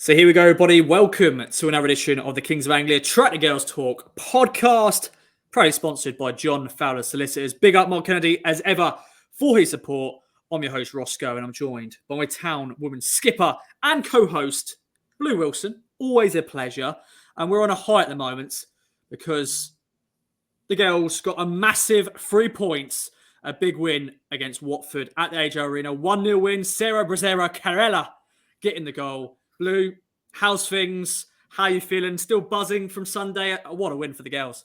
So here we go, everybody. Welcome to another edition of the Kings of Anglia Track the Girls Talk podcast, proudly sponsored by John Fowler Solicitors. Big up Mark Kennedy, as ever, for his support. I'm your host, Roscoe, and I'm joined by my Town Women skipper and co-host, Blue Wilson. Always a pleasure. And we're on a high at the moment because the girls got a massive 3 points, a big win against Watford at the AJ Arena. 1-0 win, Sarah Brazera Carella getting the goal. Blue, how's things? How are you feeling? Still buzzing from Sunday? What a win for the girls.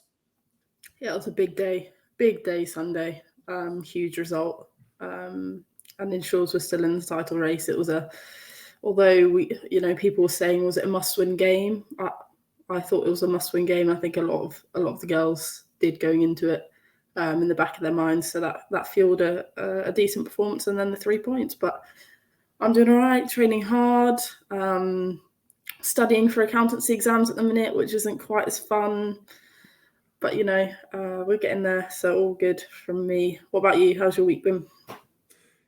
Yeah, it was a big day Sunday. Huge result. And ensures we're still in the title race. It was although people were saying, was it a must-win game? I thought it was a must-win game. I think a lot of the girls did going into it in the back of their minds. So that fueled a decent performance, and then the 3 points. But I'm doing all right, training hard, studying for accountancy exams at the minute, which isn't quite as fun. But, we're getting there, so all good from me. What about you? How's your week been?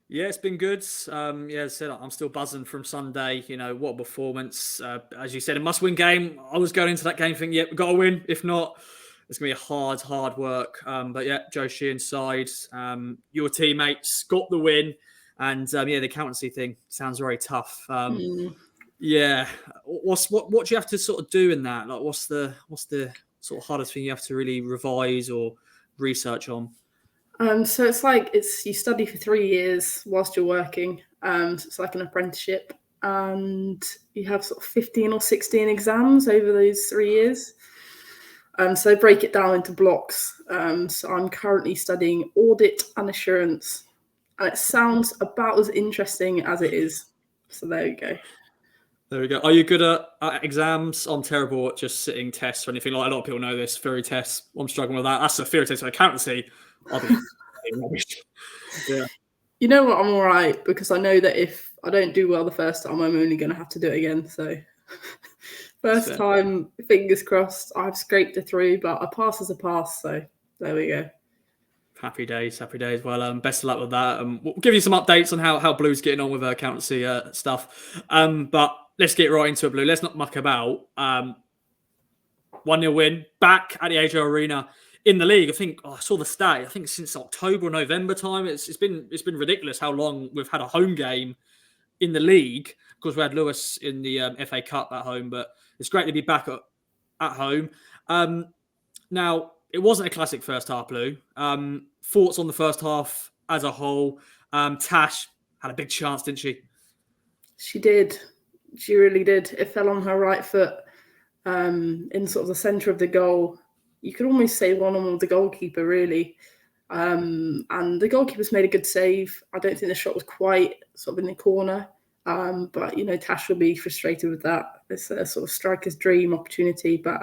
Yeah, it's been good. As I said, I'm still buzzing from Sunday. What a performance. As you said, a must-win game. I was going into that game thinking, we've got to win. If not, it's going to be hard work. But yeah, Joe Sheehan's side, your teammates got the win. And the accountancy thing sounds very tough. Yeah, what do you have to sort of do in that? Like, what's the sort of hardest thing you have to really revise or research on? So it's you study for 3 years whilst you're working. So it's like an apprenticeship, and you have sort of 15 or 16 exams over those 3 years. So they break it down into blocks. So I'm currently studying audit and assurance. And it sounds about as interesting as it is. So there you go. There we go. Are you good at exams? I'm terrible at just sitting tests or anything. Like, a lot of people know this. Theory tests. I'm struggling with that. That's a theory test for accountancy. I'll be rubbish. Yeah. You know what? I'm all right, because I know that if I don't do well the first time, I'm only going to have to do it again. So first time, fingers crossed, I've scraped it through, but a pass is a pass. So there we go. Happy days. Well, best of luck with that. We'll give you some updates on how Blue's getting on with her accountancy stuff. But let's get right into it, Blue. Let's not muck about. 1-0 win back at the AJ Arena in the league. I think I saw the stat. I think since October or November time, it's been ridiculous how long we've had a home game in the league. Of course, we had Lewis in the FA Cup at home, but it's great to be back at home. Now, it wasn't a classic first half, Blue. Thoughts on the first half as a whole? Tash had a big chance, didn't she? She did. She really did. It fell on her right foot in sort of the centre of the goal. You could almost say one-on-one with the goalkeeper, really. And the goalkeeper's made a good save. I don't think the shot was quite sort of in the corner. But, Tash will be frustrated with that. It's a sort of striker's dream opportunity. But,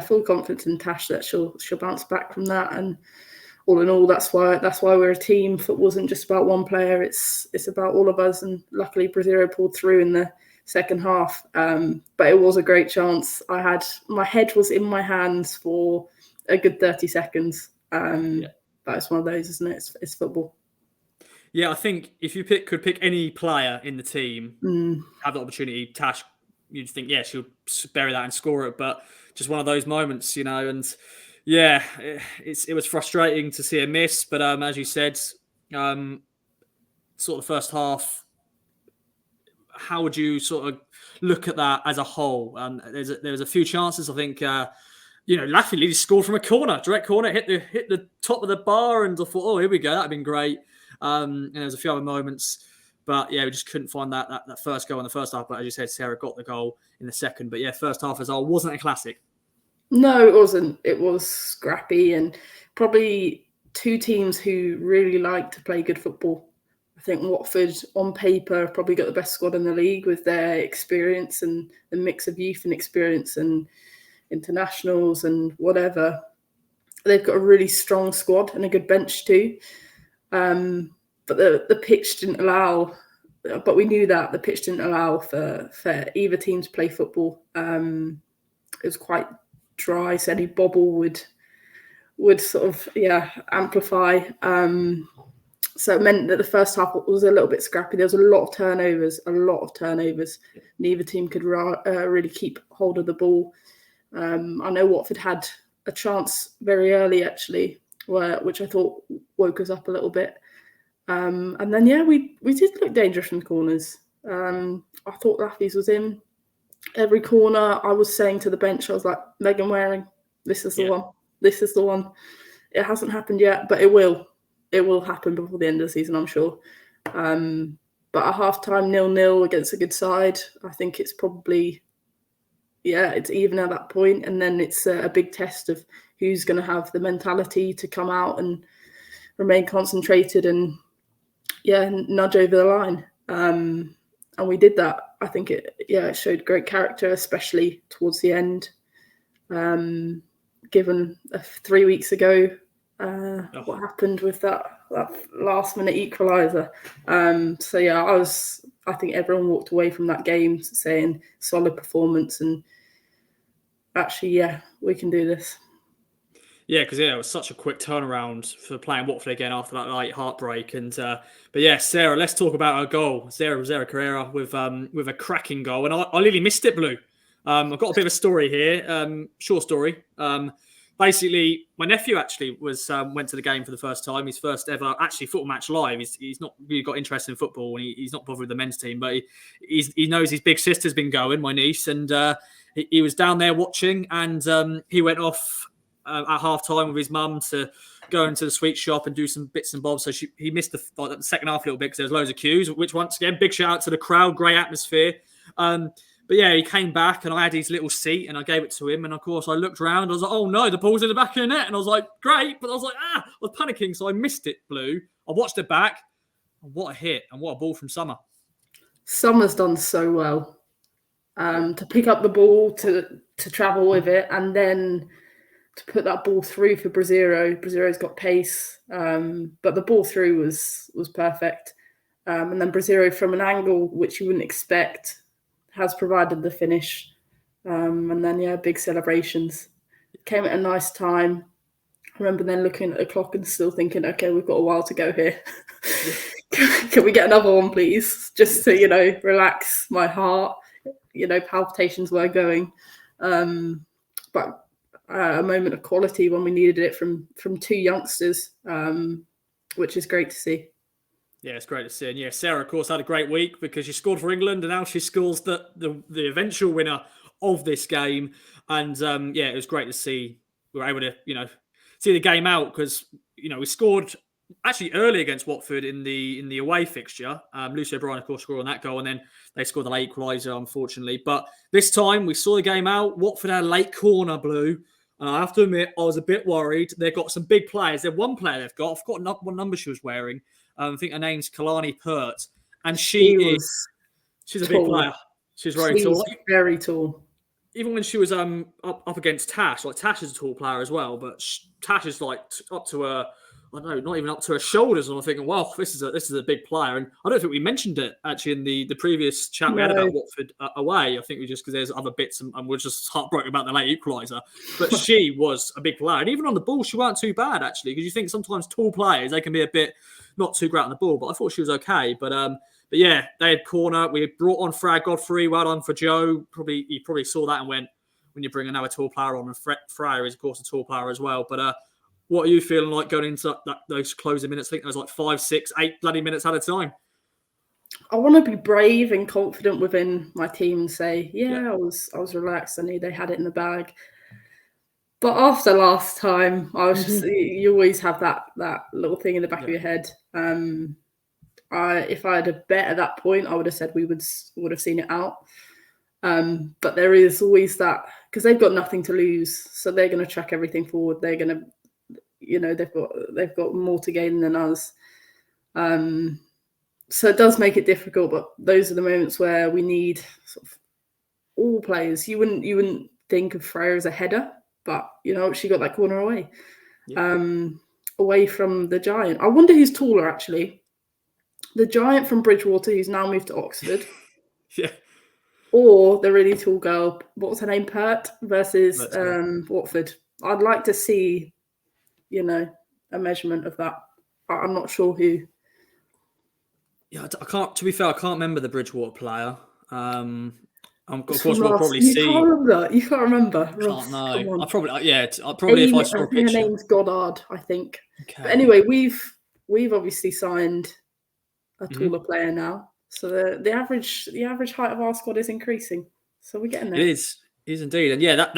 full confidence in Tash that she'll bounce back from that. And all in all, that's why we're a team. Football wasn't just about one player. It's about all of us. And luckily, Brazero pulled through in the second half. But it was a great chance. My head was in my hands for a good 30 seconds. But it's one of those, isn't it? It's football. Yeah, I think if you could pick any player in the team, have the opportunity, Tash, you'd think, she'll bury that and score it. But just one of those moments, and it was frustrating to see a miss. But as you said, sort of the first half, how would you sort of look at that as a whole? There was a few chances. I think, Laffey scored from a corner, direct corner, hit the top of the bar, and I thought, oh, here we go, that'd been great. And there was a few other moments, but we just couldn't find that first goal in the first half. But as you said, Sarah got the goal in the second. But first half as well wasn't a classic. No, it wasn't. It was scrappy, and probably two teams who really like to play good football. I think Watford, on paper, probably got the best squad in the league with their experience and the mix of youth and experience and internationals and whatever. They've got a really strong squad and a good bench too. But the pitch didn't allow. But we knew that the pitch didn't allow for either team to play football. It was quite dry, so any bobble would sort of amplify. So it meant that the first half was a little bit scrappy. There was a lot of turnovers. Neither team could really keep hold of the ball. I know Watford had a chance very early, actually, which I thought woke us up a little bit. And then, we did look dangerous from the corners. I thought Laffy's was in. Every corner, I was saying to the bench, I was like, Megan Waring, this is the one. This is the one. It hasn't happened yet, but it will. It will happen before the end of the season, I'm sure. But at half-time, 0-0 against a good side, I think it's probably, it's even at that point. And then it's a big test of who's going to have the mentality to come out and remain concentrated and, nudge over the line. And we did that. I think it showed great character, especially towards the end. Given 3 weeks ago, what happened with that last-minute equaliser. I think everyone walked away from that game saying solid performance and actually, we can do this. Yeah, because it was such a quick turnaround for playing Watford again after that late heartbreak. And Sarah, let's talk about her goal. Sarah Carrera with a cracking goal, and I really missed it, Blue. I've got a bit of a story here, short story. Basically, my nephew actually went to the game for the first time. His first ever football match live. He's not really got interest in football, and he's not bothered with the men's team, but he knows his big sister's been going, my niece, and he was down there watching, and he went off at half time with his mum to go into the sweet shop and do some bits and bobs. So he missed the second half a little bit because there was loads of queues, which once again, big shout out to the crowd, great atmosphere. But he came back and I had his little seat and I gave it to him. And of course I looked around, I was like, oh no, the ball's in the back of the net. And I was like, great. But I was like, I was panicking. So I missed it, Blue. I watched it back. What a hit and what a ball from Summer. Summer's done so well to pick up the ball, to travel with it, and then to put that ball through for Braziero. Braziro's got pace, but the ball through was perfect. And then Braziero from an angle which you wouldn't expect has provided the finish. And then, big celebrations. It came at a nice time. I remember then looking at the clock and still thinking, okay, we've got a while to go here. Can we get another one, please? Just to, relax my heart. Palpitations were going. But a moment of quality when we needed it from two youngsters, which is great to see. Yeah, it's great to see. And Sarah, of course, had a great week because she scored for England and now she scores the eventual winner of this game. And it was great to see we were able to, see the game out because, we scored actually early against Watford in the away fixture. Lucy O'Brien, of course, scored on that goal and then they scored the late equaliser, unfortunately. But this time we saw the game out. Watford had a late corner, Blue. And I have to admit, I was a bit worried. They've got some big players. They've one player they've got. I've forgotten what number she was wearing. I think her name's Kalani Pert. And she's a big player. She's very tall. Very tall. Even when she was up against Tash, Tash is a tall player as well, but Tash is up to her, I don't know, not even up to her shoulders. And I'm thinking, wow, this is a big player. And I don't think we mentioned it actually in the previous chat we had about Watford away. I think we just because there's other bits and we're just heartbroken about the late equaliser. But she was a big player, and even on the ball, she weren't too bad actually. Because you think sometimes tall players they can be a bit not too great on the ball, but I thought she was okay. But they had corner. We brought on Frag Godfrey. Well done for Joe. You probably saw that and went when you bring another tall player on. And Freya is of course a tall player as well. But what are you feeling like going into those closing minutes? I think there was 5, 6, 8 bloody minutes at a time. I want to be brave and confident within my team and say, I was relaxed. I knew they had it in the bag. But after last time, I was just, you always have that little thing in the back of your head. If I had a bet at that point, I would have said we would have seen it out. But there is always that, because they've got nothing to lose. So they're going to track everything forward. They're going to, they've got more to gain than us. So it does make it difficult, but those are the moments where we need sort of all players. You wouldn't think of Freya as a header, but she got that corner away, away from the giant. I wonder who's taller actually, the giant from Bridgewater who's now moved to Oxford, or the really tall girl. What was her name? Pert versus Watford. I'd like to see, a measurement of that. I'm not sure who. Yeah, I can't. To be fair, I can't remember the Bridgewater player. Of It's course, from we'll Ross. probably You can't see. remember. You can't remember, Can't Ross. Come know. I on. probably I probably if I I saw a think her picture. name's Goddard, I think. But Okay. anyway, we've obviously signed a Hmm. taller player now, so the average height of our squad is increasing. So we're getting It there. is indeed, and yeah, that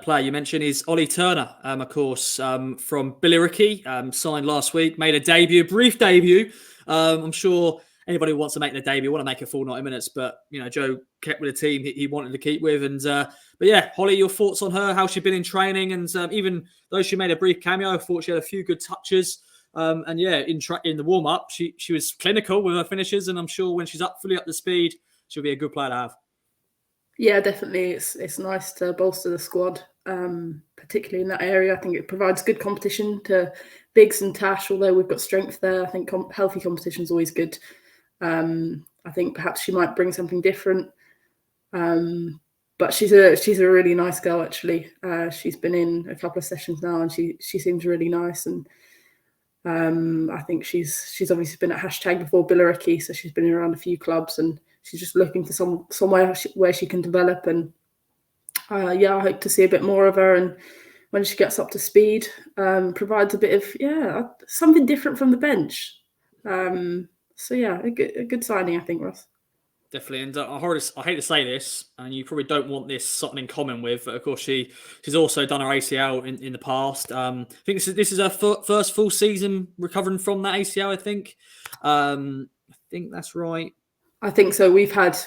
player you mentioned is Ollie Turner, of course, from Billericay, signed last week, made a brief debut. I'm sure anybody who wants to make their debut want to make a full 90 minutes, but Joe kept with the team he wanted to keep with, and but yeah, Holly, your thoughts on her, how she's been in training, and even though she made a brief cameo, I thought she had a few good touches. And yeah, in the warm up, she was clinical with her finishes, and I'm sure when she's fully up to speed, she'll be a good player to have. Yeah, definitely. It's nice to bolster the squad, particularly in that area. I think it provides good competition to Biggs and Tash. Although we've got strength there, I think healthy competition is always good. I think perhaps she might bring something different. But she's a really nice girl actually. She's been in a couple of sessions now, and she seems really nice. And I think she's obviously been at hashtag before Billericay, so she's been around a few clubs, and she's just looking for somewhere where she can develop. And yeah, I hope to see a bit more of her. And when she gets up to speed, provides a bit of something different from the bench. So yeah, a good signing, I think, Ross. Definitely, and I hate to say this, and you probably don't want this something in common with, but of course she's also done her ACL in the past. I think this is her first full season recovering from that ACL. I think that's right. I think so. We've had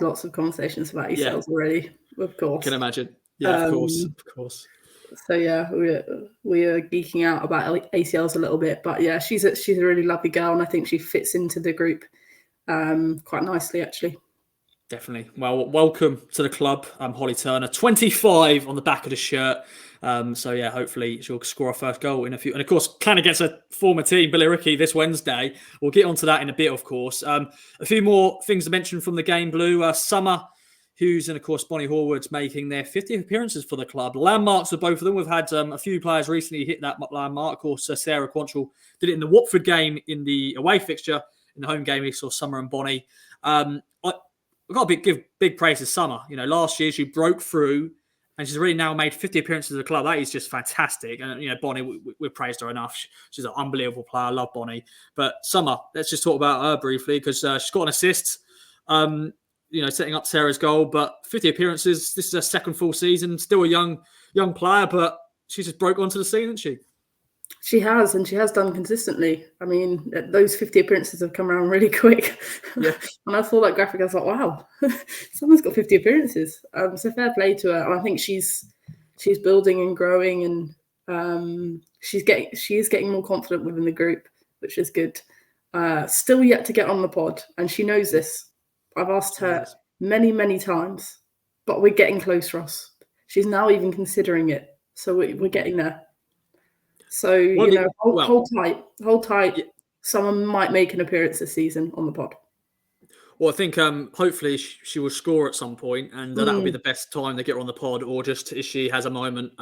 lots of conversations about Yeah, ACLs already, of course. can imagine. Yeah, of course. So yeah, we are geeking out about ACLs a little bit, but yeah, she's a really lovely girl, and I think she fits into the group quite nicely actually. Definitely. Well, welcome to the club, Holly Turner, 25 on the back of the shirt. So yeah, hopefully she'll score her first goal in a few. And of course, kind of gets a former team, Billericay, this Wednesday. We'll get onto that in a bit, of course. A few more things to mention from the game, Blue. Summer Hughes and of course Bonnie Horwood's making their 50th appearances for the club. Landmarks for both of them. We've had a few players recently hit that landmark. Of course, Sarah Quantrill did it in the Watford game in the away fixture. In the home game, we saw Summer and Bonnie. We've got to give big praise to Summer. Last year she broke through, and she's really now made 50 appearances at the club. That is just fantastic. And Bonnie, we've praised her enough. She's an unbelievable player. I love Bonnie. But Summer, let's just talk about her briefly because she's got an assist. Setting up Sarah's goal. But 50 appearances. This is her second full season. Still a young player, but she's just broke onto the scene, hasn't she? She has, and she has done consistently. I mean, those 50 appearances have come around really quick. Yeah. When I saw that graphic, I was like, wow, someone's got 50 appearances. So fair play to her. And I think she's building and growing, and she is getting more confident within the group, which is good. Still yet to get on the pod, and she knows this. I've asked her many, many times, but we're getting close, Ross. She's now even considering it. So we're getting there. So, hold tight. Yeah. Someone might make an appearance this season on the pod. Well, I think hopefully she will score at some point, and that'll be the best time to get her on the pod, or just if she has a moment.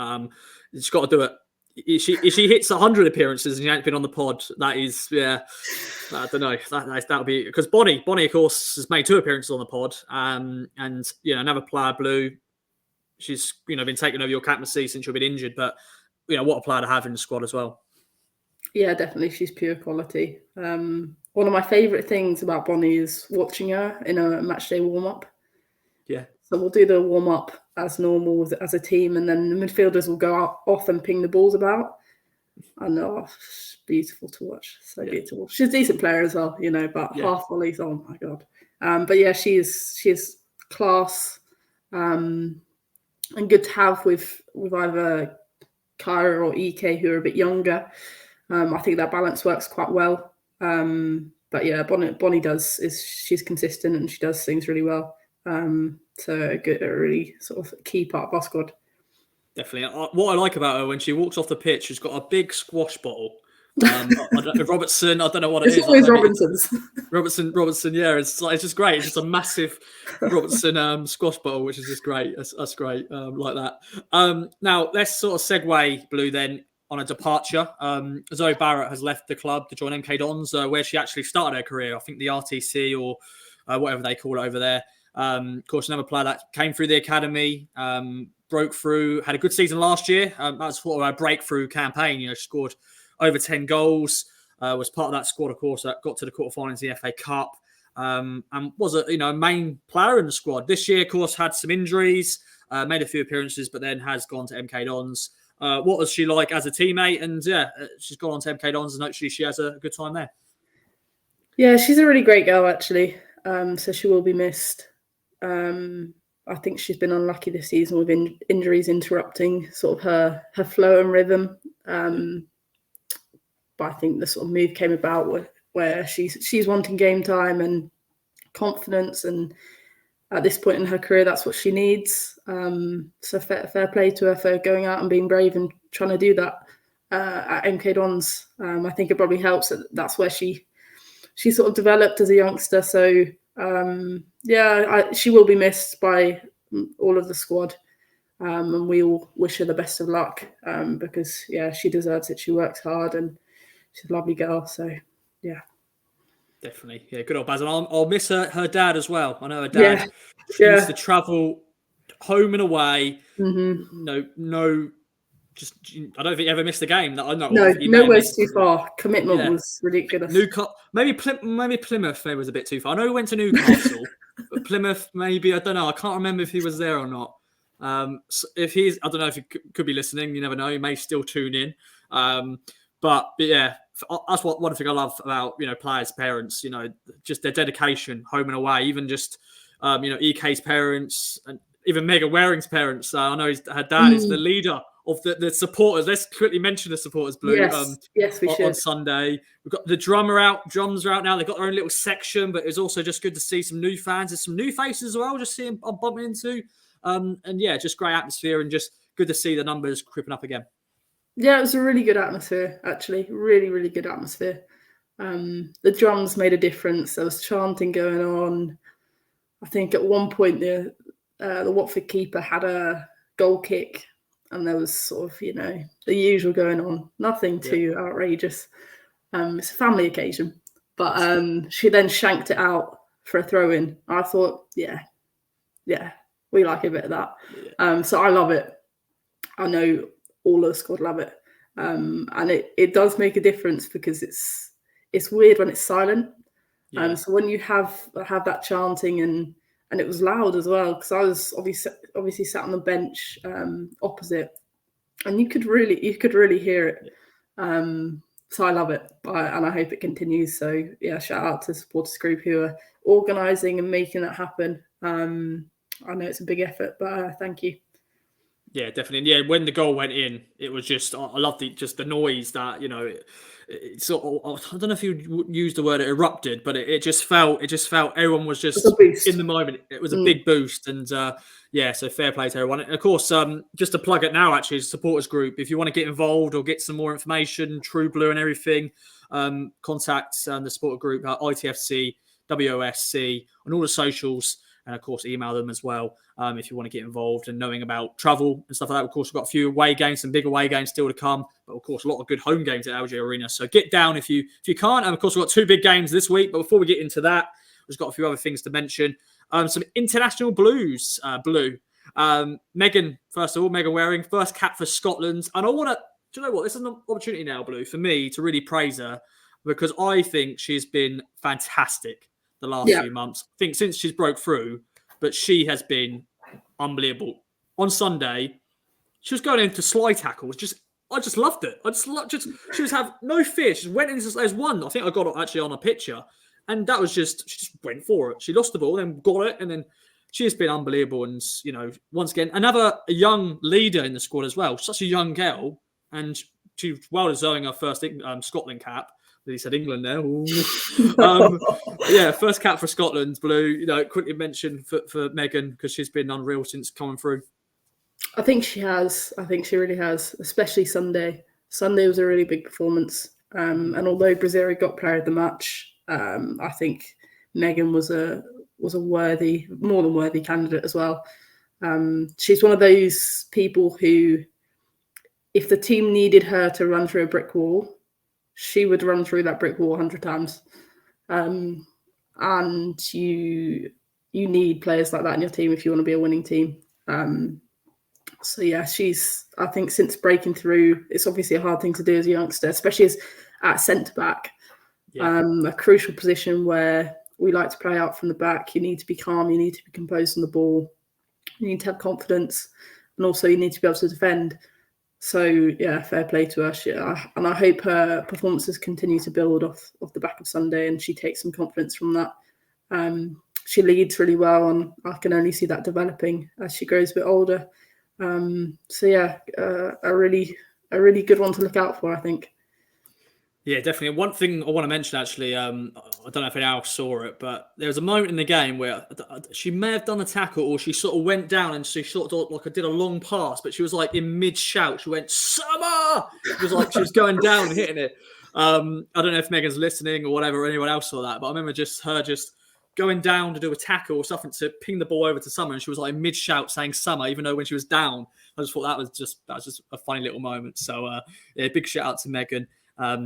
She's got to do it. If she hits 100 appearances and she ain't been on the pod, that is, I don't know. That'll be because Bonnie, of course, has made 2 appearances on the pod, and another player, Blue. She's been taking over your captaincy since you've been injured, but what a player to have in the squad as well. Yeah, definitely. She's pure quality. One of my favourite things about Bonnie is watching her in a matchday warm-up. Yeah. So we'll do the warm-up as normal as a team, and then the midfielders will go off and ping the balls about. And it's beautiful to watch. So beautiful. She's a decent player as well, but half volleys, oh my God. But yeah, she is class and good to have with either Kyra or EK, who are a bit younger. I think that balance works quite well. But yeah, Bonnie she's consistent and she does things really well. So a really sort of key part of our squad. Definitely. What I like about her when she walks off the pitch, she's got a big squash bottle. Robertson, I don't know what it is. It's always Robinson's. Robertson, yeah. It's just great. It's just a massive Robertson squash bottle, which is just great. That's great. Like that. Now, let's sort of segue, Blue, then. on a departure. Zoe Barratt has left the club to join MK Dons, where she actually started her career. I think the RTC or whatever they call it over there. Of course, another player that came through the academy, broke through, had a good season last year. That was sort of a breakthrough campaign. You know, she scored over 10 goals. Was part of that squad, of course, that got to the quarterfinals of the FA Cup. And was a main player in the squad. This year, of course, had some injuries, made a few appearances, but then has gone to MK Dons. What was she like as a teammate? And she's gone on to MK Dons, and hopefully she has a good time there. Yeah, she's a really great girl, actually. So she will be missed. I think she's been unlucky this season with injuries interrupting sort of her flow and rhythm. But I think the sort of move came about where she's wanting game time and confidence, and at this point in her career, that's what she needs. So fair play to her for going out and being brave and trying to do that at MK Dons. I think it probably helps that that's where she sort of developed as a youngster. So she will be missed by all of the squad, and we all wish her the best of luck because she deserves it. She works hard and she's a lovely girl. So yeah. Definitely. Yeah, good old Baz. And I'll miss her dad as well. I know her dad used to travel home and away. Mm-hmm. Just I don't think he ever missed a game that I know no, of. Nowhere's too far. Commitment was ridiculous. Maybe Plymouth was a bit too far. I know he went to Newcastle, but Plymouth maybe, I don't know. I can't remember if he was there or not. So if he's, I don't know if he could be listening. You never know. He may still tune in. But yeah, that's one thing I love about players' parents. Just their dedication, home and away. Even just EK's parents and even Megan Waring's parents. I know her dad is the leader of the supporters. Let's quickly mention the supporters, Blue. Yes, we should. On Sunday, we've got the drums are out now. They've got their own little section, but it's also just good to see some new fans. There's some new faces as well. Just seeing I'm bumping into, just great atmosphere and just good to see the numbers creeping up again. Yeah, it was a really good atmosphere, actually. Really, really good atmosphere. The drums made a difference. There was chanting going on. I think at one point the Watford keeper had a goal kick, and there was sort of, the usual going on. Nothing too outrageous. It's a family occasion. But she then shanked it out for a throw-in. I thought, we like a bit of that. Yeah. So I love it. I know all of the squad love it. And it does make a difference because it's weird when it's silent. So when you have that chanting and it was loud as well, because I was obviously sat on the bench opposite, and you could really hear it. So I love it, and I hope it continues. So shout out to the supporters group who are organising and making that happen. I know it's a big effort, but thank you. Yeah, definitely. And yeah, when the goal went in, it was just, I loved the noise that, it sort of, I don't know if you use the word erupted, but it just felt everyone was just in the moment. It was a big boost. And so fair play to everyone. And of course, just to plug it now, actually, supporters group, if you want to get involved or get some more information, True Blue and everything, contact the supporter group, ITFC, WOSC, on all the socials. And of course, email them as well if you want to get involved and knowing about travel and stuff like that. Of course, we've got a few away games, some big away games still to come, but of course, a lot of good home games at Algier Arena. So get down if you can't. And of course, we've got 2 big games this week. But before we get into that, we've got a few other things to mention. Some international blues. Megan, first of all, Megan Waring, first cap for Scotland. And I want to, do you know what? This is an opportunity now, Blue, for me to really praise her because I think she's been fantastic the last few months. I think since she's broke through, but she has been unbelievable. On Sunday, she was going into slide tackles. I just loved it. She was have no fear. She went into, there's one, I think I got it actually on a picture, and that was she just went for it. She lost the ball, then got it, and then she has been unbelievable. And once again, another young leader in the squad as well. Such a young girl, and she's well deserving her first Scotland cap. He said England there. First cap for Scotland, Blue. Quickly mention for Megan because she's been unreal since coming through. I think she has. I think she really has, especially Sunday. Sunday was a really big performance. And although Brazil got player of the match, I think Megan was a worthy, more than worthy candidate as well. She's one of those people who if the team needed her to run through a brick wall, she would run through that brick wall 100 times. And you need players like that in your team if you want to be a winning team. So yeah, I think since breaking through, it's obviously a hard thing to do as a youngster, especially as at centre back, a crucial position where we like to play out from the back. You need to be calm, you need to be composed on the ball, you need to have confidence, and also you need to be able to defend. So yeah, fair play to her. And I hope her performances continue to build off the back of Sunday, and she takes some confidence from that. She leads really well, and I can only see that developing as she grows a bit older. So yeah, a really good one to look out for, I think. Yeah, definitely. One thing I want to mention, actually, I don't know if anyone else saw it, but there was a moment in the game where she may have done a tackle, or she sort of went down and she sort of like did a long pass, but she was like in mid-shout. She went, "Summer!" It was like she was going down and hitting it. I don't know if Megan's listening or whatever, or anyone else saw that, but I remember her going down to do a tackle or something to ping the ball over to Summer, and she was like mid-shout saying "Summer," even though when she was down. I just thought that was just a funny little moment. So yeah, big shout out to Megan.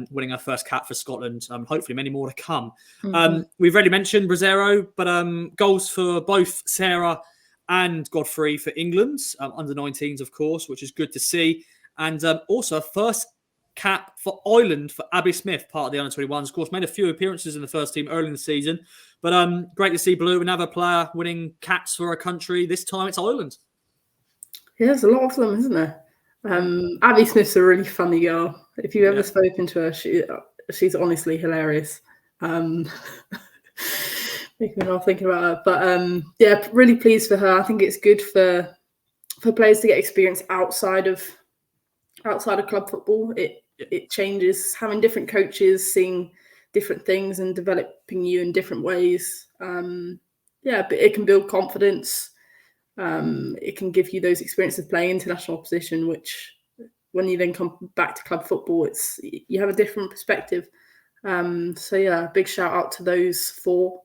Winning her first cap for Scotland. Hopefully many more to come. Mm-hmm. We've already mentioned Bracero, but goals for both Sarah and Godfrey for England, under 19s, of course, which is good to see. And also first cap for Ireland for Abby Smith, part of the under-21s. Of course, made a few appearances in the first team early in the season. But great to see Blue, another player winning caps for her country. This time it's Ireland. Yeah, there's a lot of them, isn't there? Abby Smith's a really funny girl. If you've ever spoken to her, she's honestly hilarious. Making me laugh thinking about her. But yeah, really pleased for her. I think it's good for players to get experience outside of club football. It changes, having different coaches, seeing different things and developing you in different ways. But it can build confidence. It can give you those experiences of playing international opposition, which when you then come back to club football, you have a different perspective. So yeah, big shout out to those four,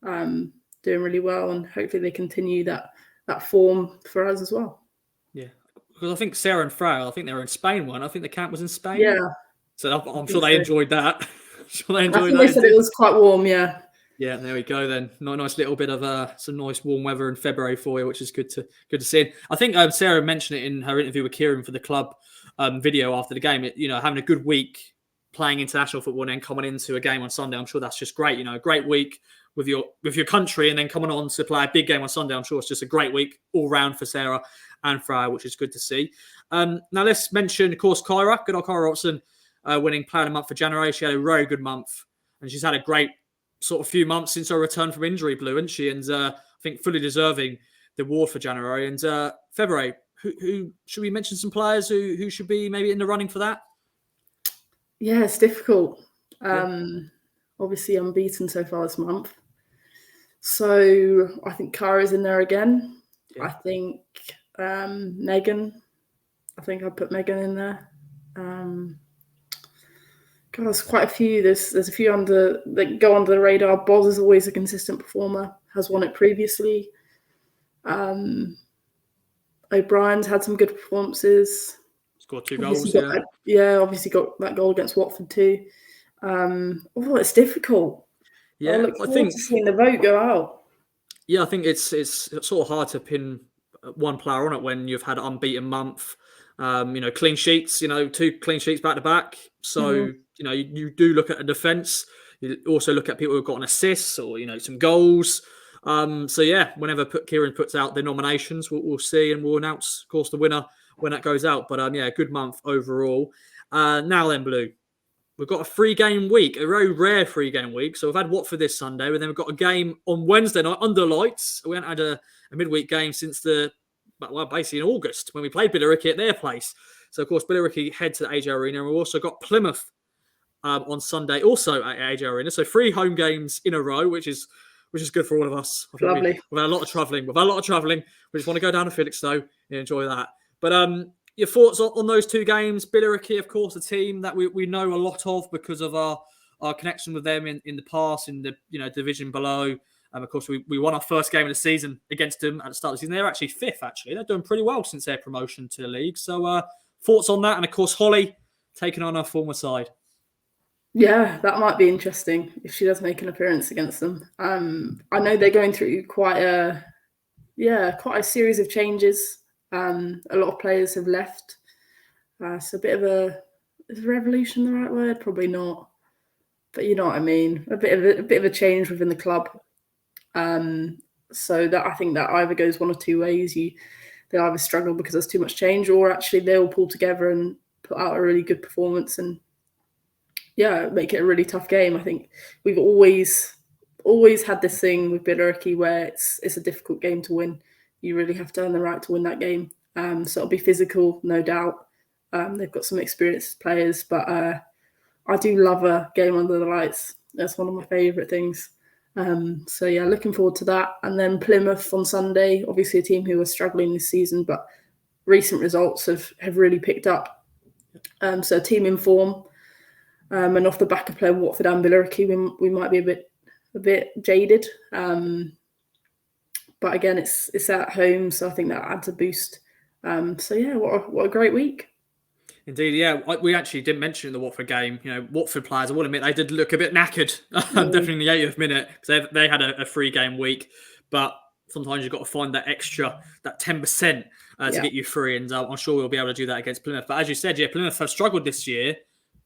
doing really well, and hopefully they continue that form for us as well. Yeah, because I think Sarah and Freya, I think they were in Spain. I think the camp was in Spain. Yeah, so I'm sure they enjoyed that. I think they said it was quite warm. Yeah. Yeah, there we go then. Nice little bit of some nice warm weather in February for you, which is good to see. And I think Sarah mentioned it in her interview with Kieran for the club video after the game. Having a good week playing international football and then coming into a game on Sunday, I'm sure that's just great. A great week with your country, and then coming on to play a big game on Sunday. I'm sure it's just a great week all round for Sarah and Freya, which is good to see. Now let's mention, of course, Kyra. Good old Kyra Robertson, winning Player of the Month for January. She had a very good month, and she's had a great sort of few months since her return from injury, Blue, isn't she? And I think fully deserving the award for January. And February, who should we mention some players who should be maybe in the running for that? Yeah, it's difficult. Obviously unbeaten so far this month. So I think Kyra's in there again. Yeah. I think Megan. I think I'd put Megan in there. God, there's quite a few. There's a few that go under the radar. Boz is always a consistent performer. Has won it previously. O'Brien's had some good performances. Scored 2 goals. Obviously got that goal against Watford too. It's difficult. Yeah, I look forward to seeing the vote go out. Yeah, I think it's sort of hard to pin one player on it when you've had an unbeaten month. Clean sheets. 2 clean sheets back to back. So you do look at a defence. You also look at people who've got an assist or some goals. So yeah, whenever Kieran puts out the nominations, we'll see, and we'll announce, of course, the winner when that goes out. But good month overall. Now then, Blue, we've got a 3-game week, a very rare 3-game week. So we've had Watford this Sunday, and then we've got a game on Wednesday night under lights. We haven't had a midweek game since basically in August when we played Billericay at their place. So of course, Billericay head to the AJ Arena, and we've also got Plymouth on Sunday, also at AJ Arena. So 3 home games in a row, which is good for all of us. Lovely. We've had a lot of travelling. We just want to go down to Felixstowe and enjoy that. But your thoughts on those 2 games? Billericay, of course, a team that we know a lot of because of our connection with them in the past, in the division below. Of course, we won our first game of the season against them at the start of the season. They're actually 5th, actually. They're doing pretty well since their promotion to the league. So thoughts on that? And of course, Holly taking on her former side. Yeah, that might be interesting if she does make an appearance against them. I know they're going through quite a series of changes. A lot of players have left. So a bit of is revolution the right word? Probably not. But you know what I mean. A bit of a change within the club. So that I think that either goes one or two ways. They either struggle because there's too much change, or actually they'll pull together and put out a really good performance and make it a really tough game. I think we've always had this thing with Billericay where it's a difficult game to win. You really have to earn the right to win that game. So it'll be physical, no doubt. They've got some experienced players, but I do love a game under the lights. That's one of my favourite things. So looking forward to that. And then Plymouth on Sunday, obviously a team who are struggling this season, but recent results have really picked up. So a team in form, and off the back of playing Watford and Billericay, we might be a bit jaded. But again, it's at home, so I think that adds a boost. What a great week. Indeed, yeah. We actually didn't mention in the Watford game, Watford players, I will admit, they did look a bit knackered, definitely in the 80th minute, because they had a 3-game week. But sometimes you've got to find that extra, that 10% to get you through. And I'm sure we'll be able to do that against Plymouth. But as you said, Plymouth have struggled this year.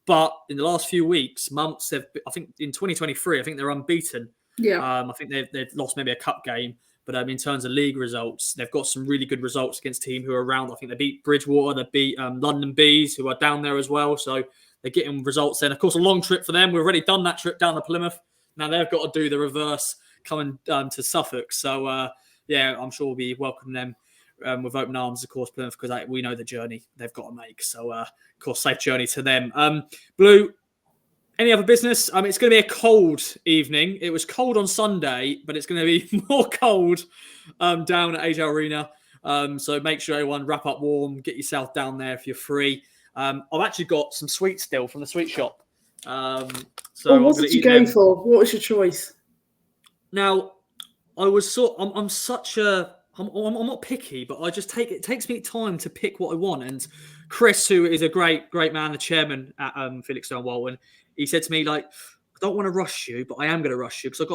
But in the last few months, I think in 2023, I think they're unbeaten. Yeah. I think they've lost maybe a cup game. But in terms of league results, they've got some really good results against teams who are around. I think they beat Bridgewater, they beat London Bees, who are down there as well. So they're getting results then. Of course, a long trip for them. We've already done that trip down to Plymouth. Now they've got to do the reverse coming to Suffolk. So, I'm sure we'll be welcoming them with open arms, of course, Plymouth, because we know the journey they've got to make. So, of course, safe journey to them. Blue, any other business? It's going to be a cold evening. It was cold on Sunday, but it's going to be more cold down at AJ Arena. So make sure everyone wrap up warm, get yourself down there if you're free. I've actually got some sweets still from the sweet shop. What did you go for? What was your choice? Now, I'm not picky, but it takes me time to pick what I want. And Chris, who is a great man, the chairman at Felixstowe and Walton, he said to me, I don't want to rush you, but I am going to rush you because I've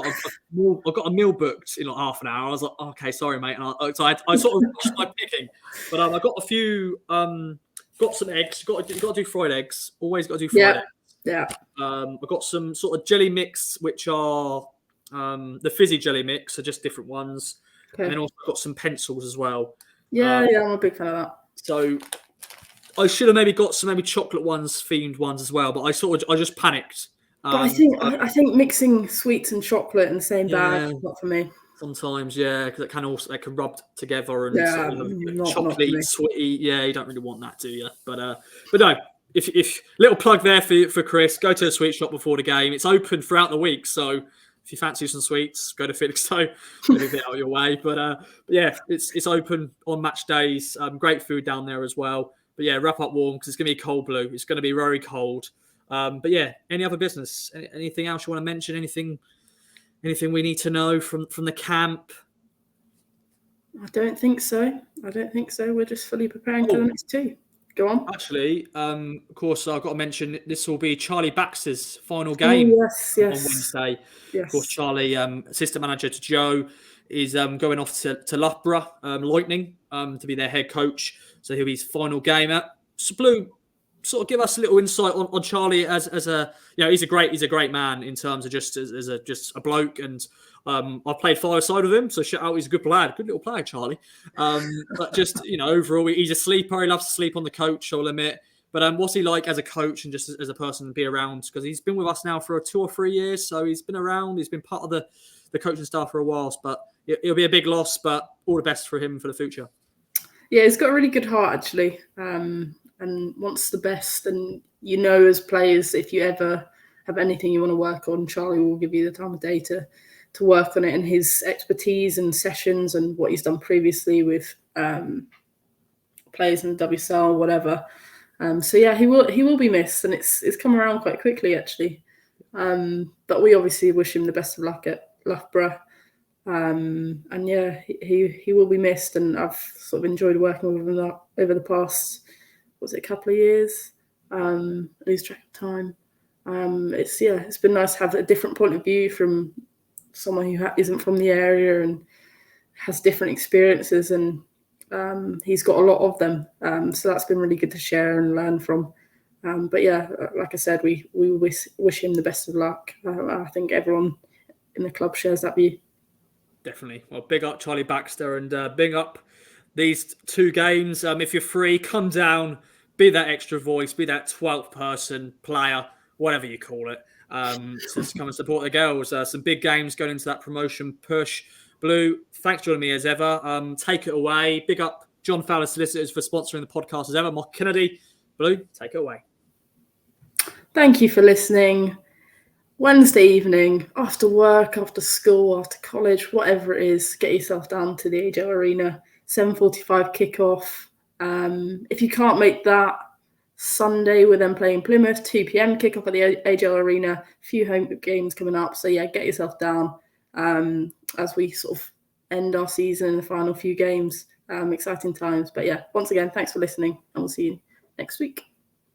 got a meal booked in half an hour. I was like, okay, sorry, mate. And so I sort of rushed my picking, but I got a few, got some eggs. Got to do fried eggs. Always got to do fried eggs. Yeah. I've got some sort of jelly mix, which are the fizzy jelly mix, are just different ones. Okay. And then also got some pencils as well. I'm a big fan of that. So I should have maybe got some chocolate themed ones as well, but I just panicked. But I think mixing sweets and chocolate in the same bag, not for me. Sometimes, because they can rub together and chocolatey, sweety. Yeah, you don't really want that, do you? But no. If little plug there for Chris, go to the sweet shop before the game. It's open throughout the week, so if you fancy some sweets, go to Felixstowe. Maybe a bit out of your way, but it's open on match days. Great food down there as well. But wrap up warm because it's going to be cold, Blue. It's going to be very cold. Any other business? Anything else you want to mention? Anything we need to know from the camp? I don't think so. We're just fully preparing for the next two. Go on. Actually, of course, I've got to mention this will be Charlie Baxter's final game on Wednesday. Yes. Of course, Charlie, assistant manager to Joe, is going off to Loughborough Lightning to be their head coach. So he'll be his final game at. So Blue, sort of give us a little insight on Charlie as a he's a great man in terms of just as a bloke, and I've played five-a-side with him, so shout out, he's a good player, good little player, Charlie. But just overall, he's a sleeper. He loves to sleep on the coach, I'll admit. But what's he like as a coach and just as a person to be around? Because he's been with us now for 2 or 3 years, so he's been around. He's been part of the coaching staff for a while, but it'll be a big loss. But all the best for him for the future. Yeah, he's got a really good heart actually, and wants the best. And as players, if you ever have anything you want to work on, Charlie will give you the time of day to work on it, and his expertise and sessions and what he's done previously with players in the WSL or whatever. He will be missed, and it's come around quite quickly actually. But we obviously wish him the best of luck at Loughborough. He will be missed, and I've sort of enjoyed working with him over the past a couple of years. Lose track of time. It's been nice to have a different point of view from someone who isn't from the area and has different experiences, and he's got a lot of them. So that's been really good to share and learn from. But yeah, like I said, we wish him the best of luck. I think everyone in the club shares that view. Definitely. Well, big up Charlie Baxter, and big up these 2 games. If you're free, come down, be that extra voice, be that 12th person, player, whatever you call it, to come and support the girls. Some big games going into that promotion push. Blue, thanks for joining me as ever. Take it away. Big up John Fowler Solicitors for sponsoring the podcast as ever. Mark Kennedy. Blue, take it away. Thank you for listening. Wednesday evening, after work, after school, after college, whatever it is, get yourself down to the AJL Arena. 7:45 kickoff. If you can't make that, Sunday we're then playing Plymouth, 2 p.m. kickoff at the AJL Arena. A few home games coming up, so yeah, get yourself down as we sort of end our season in the final few games. Exciting times, but yeah, once again, thanks for listening, and we'll see you next week.